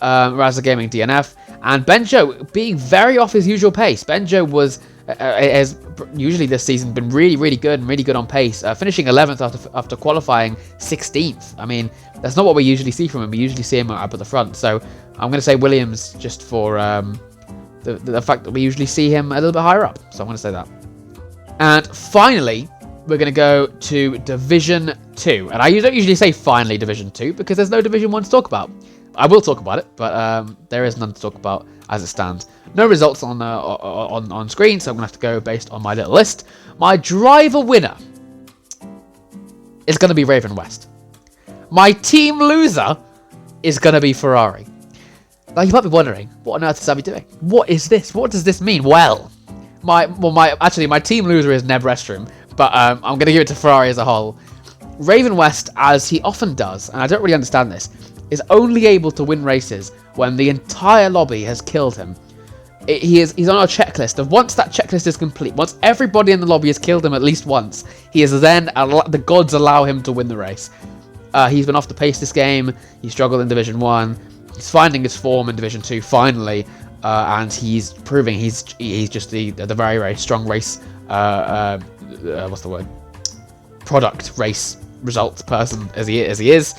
Raza Gaming DNF. And Benjo being very off his usual pace. Benjo has usually this season been really, really good and really good on pace. Finishing 11th after qualifying 16th. I mean, that's not what we usually see from him. We usually see him up at the front. So I'm going to say Williams just for the fact that we usually see him a little bit higher up. So I'm going to say that. And finally, we're going to go to Division 2. And I don't usually say finally Division 2 because there's no Division 1 to talk about. I will talk about it, but there is none to talk about as it stands. No results on screen, so I'm going to have to go based on my little list. My driver winner is going to be Raven West. My team loser is going to be Ferrari. Now, you might be wondering, what on earth is Abby doing? What is this? What does this mean? Well, my team loser is Neb Restroom, but I'm going to give it to Ferrari as a whole. Raven West, as he often does, and I don't really understand this, is only able to win races when the entire lobby has killed him. He's on a checklist of once that checklist is complete, once everybody in the lobby has killed him at least once, he is then, the gods allow him to win the race. He's been off the pace this game, he struggled in Division 1, he's finding his form in Division 2 finally, and he's proving he's just the very, very strong race, product race results person as he is.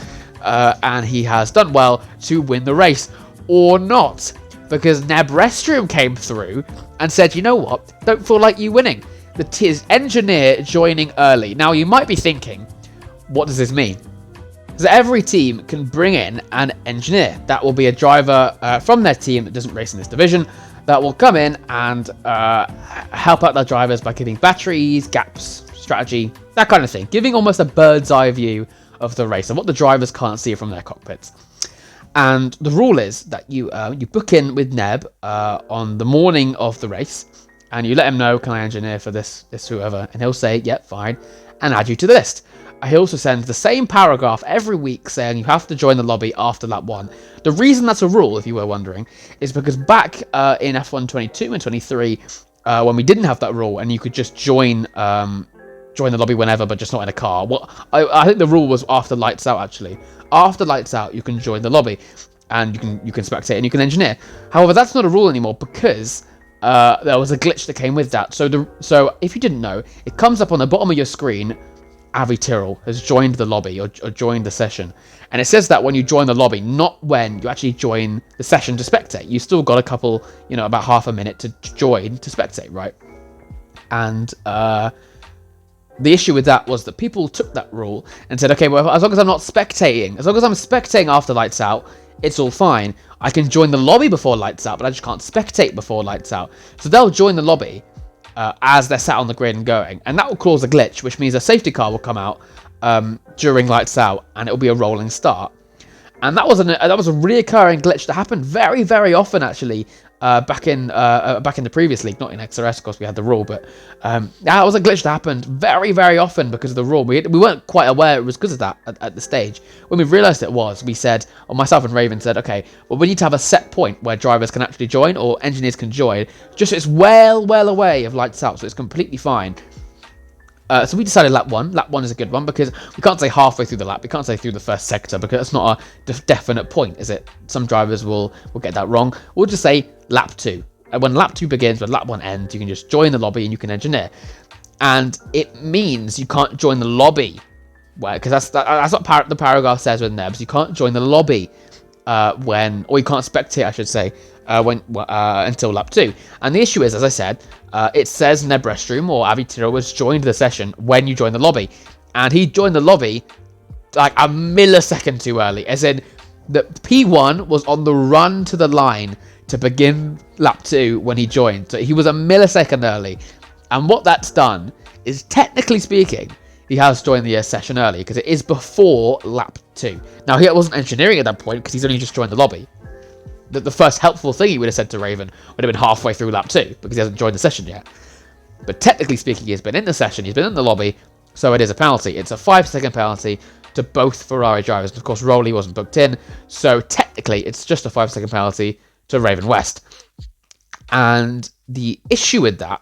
And he has done well to win the race, or not, because Neb Restroom came through and said, you know what, don't feel like you winning. His engineer joining early. Now, you might be thinking, what does this mean? So every team can bring in an engineer. That will be a driver from their team that doesn't race in this division that will come in and help out their drivers by giving batteries, gaps, strategy, that kind of thing. Giving almost a bird's eye view of the race and what the drivers can't see from their cockpits. And the rule is that you book in with Neb on the morning of the race, and you let him know, can I engineer for this whoever, and he'll say, yep, fine, and add you to the list. He also sends the same paragraph every week saying you have to join the lobby after lap 1. The reason that's a rule, if you were wondering, is because back in F1 22 and 23, when we didn't have that rule and you could just join the lobby whenever, but just not in a car. Well, I think the rule was after lights out, actually. After lights out, you can join the lobby, and you can spectate and you can engineer. However, that's not a rule anymore because there was a glitch that came with that. So if you didn't know, it comes up on the bottom of your screen, Avi Tyrrell has joined the lobby or joined the session. And it says that when you join the lobby, not when you actually join the session to spectate. You still got a couple, about half a minute to join to spectate, right? And The issue with that was that people took that rule and said, okay, well, as long as I'm not spectating, as long as I'm spectating after lights out, it's all fine. I can join the lobby before lights out, but I just can't spectate before lights out. So they'll join the lobby as they're sat on the grid and going, and that will cause a glitch, which means a safety car will come out during lights out, and it'll be a rolling start. And that was a reoccurring glitch that happened very, very often, actually, back in the previous league, not in XRS, of course, we had the rule, but that was a glitch that happened very, very often because of the rule. We weren't quite aware it was because of that at the stage. When we realised it was, we said, or myself and Raven said, okay, well, we need to have a set point where drivers can actually join, or engineers can join, just so it's well away of lights out, so it's completely fine. So we decided lap 1. Lap 1 is a good one because we can't say halfway through the lap. We can't say through the first sector because that's not a definite point, is it? Some drivers will get that wrong. We'll just say lap 2. And when lap 2 begins, when lap 1 ends, you can just join the lobby and you can engineer. And it means you can't join the lobby, because that's what the paragraph says with Nebs. You can't join the lobby or you can't spectate, I should say, until lap 2. And the issue is, as I said, it says Nebrestroom or Avitiro was joined the session when you join the lobby, and he joined the lobby like a millisecond too early, as in the P1 was on the run to the line to begin lap 2 when he joined, so he was a millisecond early. And what that's done is, technically speaking, he has joined the session early because it is before lap 2. Now, he wasn't engineering at that point because he's only just joined the lobby. The first helpful thing he would have said to Raven would have been halfway through lap 2 because he hasn't joined the session yet. But technically speaking, he's been in the session, he's been in the lobby, so it is a penalty. It's a 5-second penalty to both Ferrari drivers. And of course, Rowley wasn't booked in, so technically it's just a 5-second penalty to Raven West. And the issue with that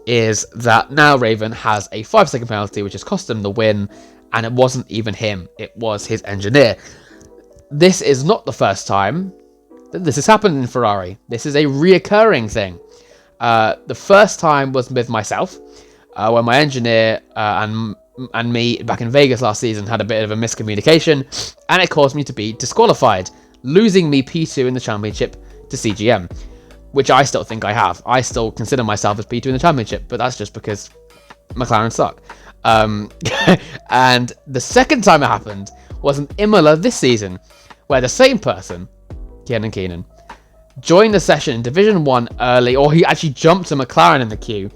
is that now Raven has a 5-second penalty, which has cost him the win, and it wasn't even him, it was his engineer. This is not the first time that this has happened in Ferrari. This is a reoccurring thing. The first time was with myself, when my engineer and me back in Vegas last season had a bit of a miscommunication, and it caused me to be disqualified, losing me P2 in the championship to CGM, which I still think I have. I still consider myself as P2 in the championship, but that's just because McLaren suck. And the second time it happened was in Imola this season, where the same person, Keenan, joined the session in Division 1 early, or he actually jumped to McLaren in the queue,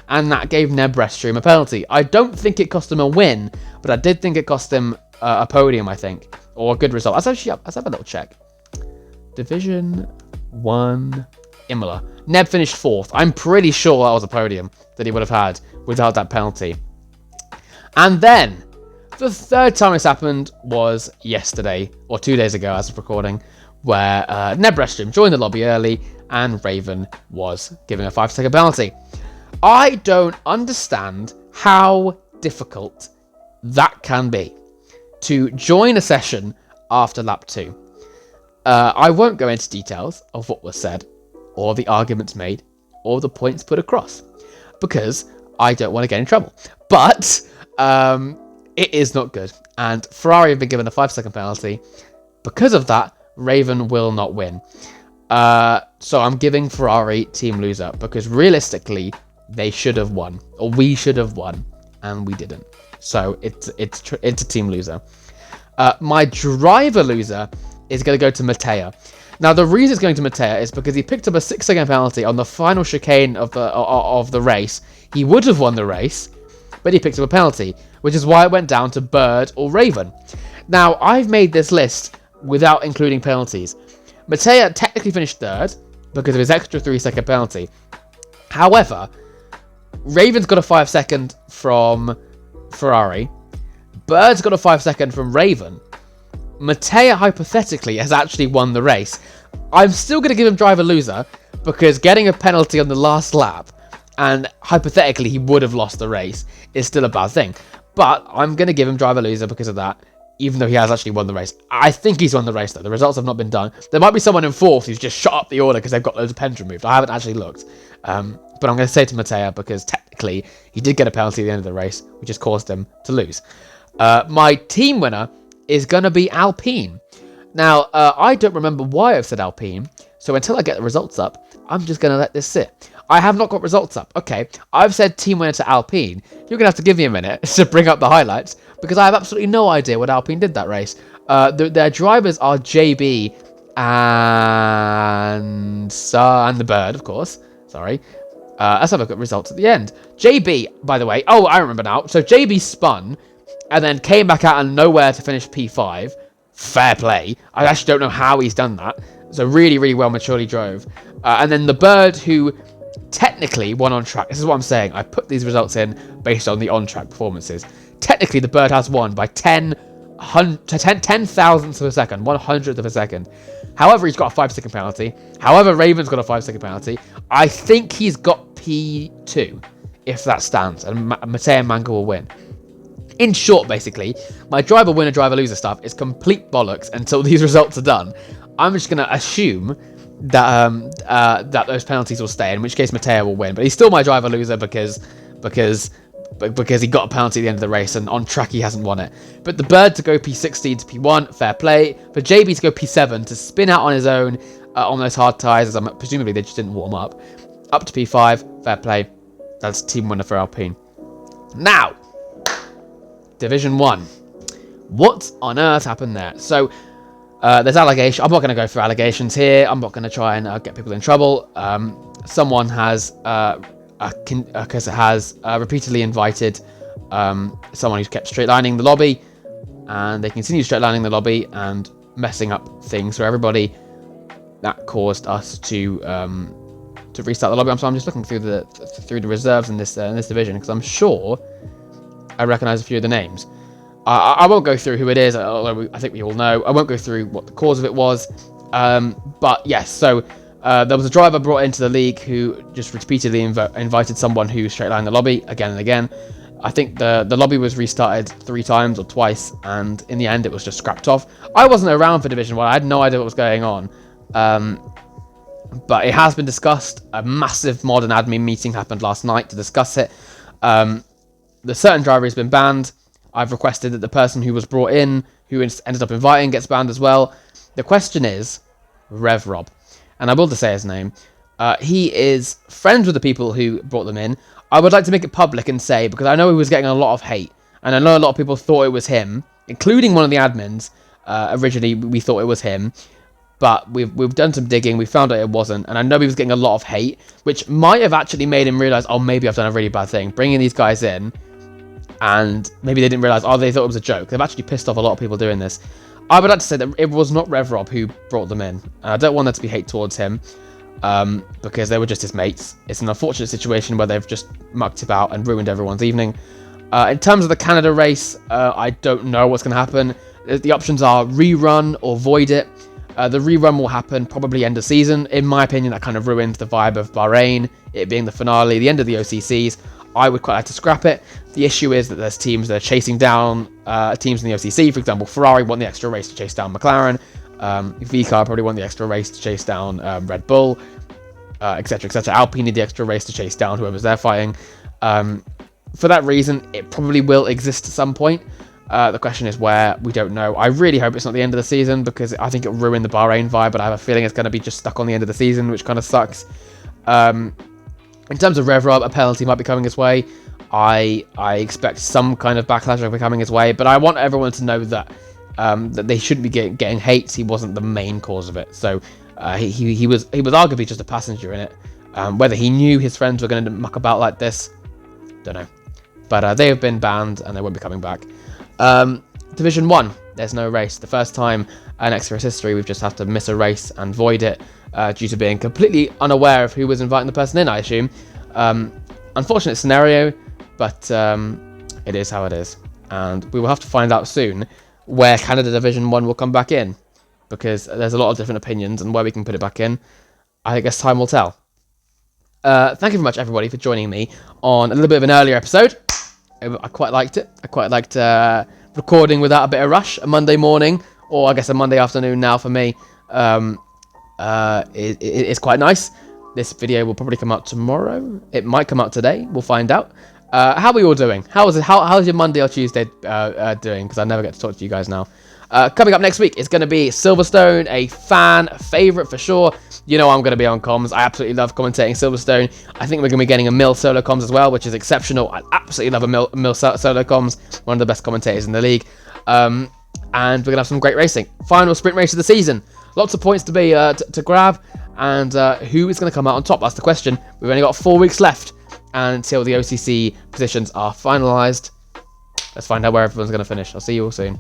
and that gave Nebrestroom a penalty. I don't think it cost him a win, but I did think it cost him a podium, I think, or a good result. Let's have a little check. Division 1 Imola. Neb finished 4th. I'm pretty sure that was a podium that he would have had without that penalty. And then, the third time this happened was yesterday, or 2 days ago as of recording, where Nebrestroom joined the lobby early and Raven was given a 5-second penalty. I don't understand how difficult that can be to join a session after lap 2. I won't go into details of what was said, or the arguments made, or the points put across, because I don't want to get in trouble. But it is not good, and Ferrari have been given a 5-second penalty. Because of that, Raven will not win. So I'm giving Ferrari team loser, because realistically, they should have won, or we should have won, and we didn't. So it's a team loser. My driver loser is going to go to Mattia. Now, the reason it's going to Mattia is because he picked up a 6-second penalty on the final chicane of the race. He would have won the race, but he picked up a penalty, which is why it went down to Bird or Raven. Now, I've made this list without including penalties. Mattia technically finished 3rd because of his extra 3-second penalty. However, Raven's got a 5-second from Ferrari. Bird's got a 5-second from Raven. Mattia, hypothetically, has actually won the race. I'm still going to give him driver loser because getting a penalty on the last lap, and hypothetically he would have lost the race, is still a bad thing. But I'm going to give him driver loser because of that, even though he has actually won the race. I think he's won the race, though. The results have not been done. There might be someone in 4th who's just shot up the order because they've got loads of pens removed. I haven't actually looked. But I'm going to say to Mattia because technically he did get a penalty at the end of the race, which has caused him to lose. My team winner is going to be Alpine. Now, I don't remember why I've said Alpine, so until I get the results up, I'm just going to let this sit. I have not got results up. Okay, I've said team winner to Alpine. You're going to have to give me a minute to bring up the highlights, because I have absolutely no idea what Alpine did that race. Their drivers are JB and the Bird, of course. Sorry. Let's have a look at results at the end. JB, by the way, oh, I remember now. So JB spun and then came back out of nowhere to finish P5. Fair play. I actually don't know how he's done that. So really, really well maturely drove. And then the Bird, who technically won on track. This is what I'm saying. I put these results in based on the on-track performances. Technically, the Bird has won by 10 thousandths of a second, 100th of a second. However, he's got a 5-second penalty. However, Raven's got a 5-second penalty. I think he's got P2, if that stands, and Mateo Manca will win. In short, basically, my driver winner, driver loser stuff is complete bollocks until these results are done. I'm just going to assume that that those penalties will stay, in which case Mateo will win. But he's still my driver loser because he got a penalty at the end of the race, and on track he hasn't won it. But the Bird to go P16 to P1, fair play. For JB to go P7 to spin out on his own on those hard tyres, as presumably they just didn't warm up to P5, fair play. That's team winner for Alpine. Now, Division 1. What on earth happened there? So, there's allegations. I'm not going to go through allegations here. I'm not going to try and get people in trouble. Someone has repeatedly invited someone who's kept straight lining the lobby, and they continue straight lining the lobby and messing up things for everybody. That caused us to restart the lobby. So I'm just looking through the reserves in this division, because I'm sure I recognise a few of the names. I won't go through who it is, although I think we all know. I won't go through what the cause of it was. But yes, so there was a driver brought into the league who just repeatedly invited someone who straight-lined the lobby again and again. I think the lobby was restarted 3 times or twice, and in the end it was just scrapped off. I wasn't around for Division 1. I had no idea what was going on. But it has been discussed. A massive mod and admin meeting happened last night to discuss it. The certain driver has been banned. I've requested that the person who was brought in, who ended up inviting, gets banned as well. The question is Rev Rob, and I will just say his name. He is friends with the people who brought them in. I would like to make it public and say, because I know he was getting a lot of hate, and I know a lot of people thought it was him, including one of the admins. Originally, we thought it was him, but we've done some digging. We found out it wasn't, and I know he was getting a lot of hate, which might have actually made him realise, oh, maybe I've done a really bad thing, bringing these guys in. And maybe they didn't realise, they thought it was a joke. They've actually pissed off a lot of people doing this. I would like to say that it was not Rev Rob who brought them in. And I don't want there to be hate towards him, because they were just his mates. It's an unfortunate situation where they've just mucked about and ruined everyone's evening. In terms of the Canada race, I don't know what's going to happen. The options are rerun or void it. The rerun will happen probably end of season. In my opinion, that kind of ruins the vibe of Bahrain, it being the finale, the end of the OCCs. I would quite like to scrap it. The issue is that there's teams that are chasing down teams in the OCC. For example, Ferrari won the extra race to chase down McLaren. VCAR probably won the extra race to chase down Red Bull, etc., etc. Alpine need the extra race to chase down whoever's they're fighting. For that reason, it probably will exist at some point. The question is where, we don't know. I really hope it's not the end of the season, because I think it'll ruin the Bahrain vibe, but I have a feeling it's going to be just stuck on the end of the season, which kind of sucks. In terms of Rev Rob, a penalty might be coming his way. I expect some kind of backlash will be coming his way, but I want everyone to know that that they shouldn't be getting hate. He wasn't the main cause of it. So he was arguably just a passenger in it. Whether he knew his friends were going to muck about like this, don't know. But they have been banned and they won't be coming back. Division 1, there's no race. The first time in XRS history we've just had to miss a race and void it due to being completely unaware of who was inviting the person in, I assume. Unfortunate scenario, but it is how it is. And we will have to find out soon where Canada Division 1 will come back in, because there's a lot of different opinions, and where we can put it back in, I guess time will tell. Thank you very much, everybody, for joining me on a little bit of an earlier episode. I quite liked it. I quite liked recording without a bit of rush, a Monday morning, or I guess a Monday afternoon now for me. It's quite nice. This video will probably come out tomorrow. It might come out today. We'll find out. How are we all doing? How's your Monday or Tuesday doing? Because I never get to talk to you guys now. Coming up next week is going to be Silverstone, a fan favourite for sure. You know I'm going to be on comms. I absolutely love commentating Silverstone. I think we're going to be getting a Mill solo comms as well, which is exceptional. I absolutely love a Mill solo comms. One of the best commentators in the league. And we're going to have some great racing. Final sprint race of the season. Lots of points to be to grab. And who is going to come out on top? That's the question. We've only got 4 weeks left until the OCC positions are finalised. Let's find out where everyone's going to finish. I'll see you all soon.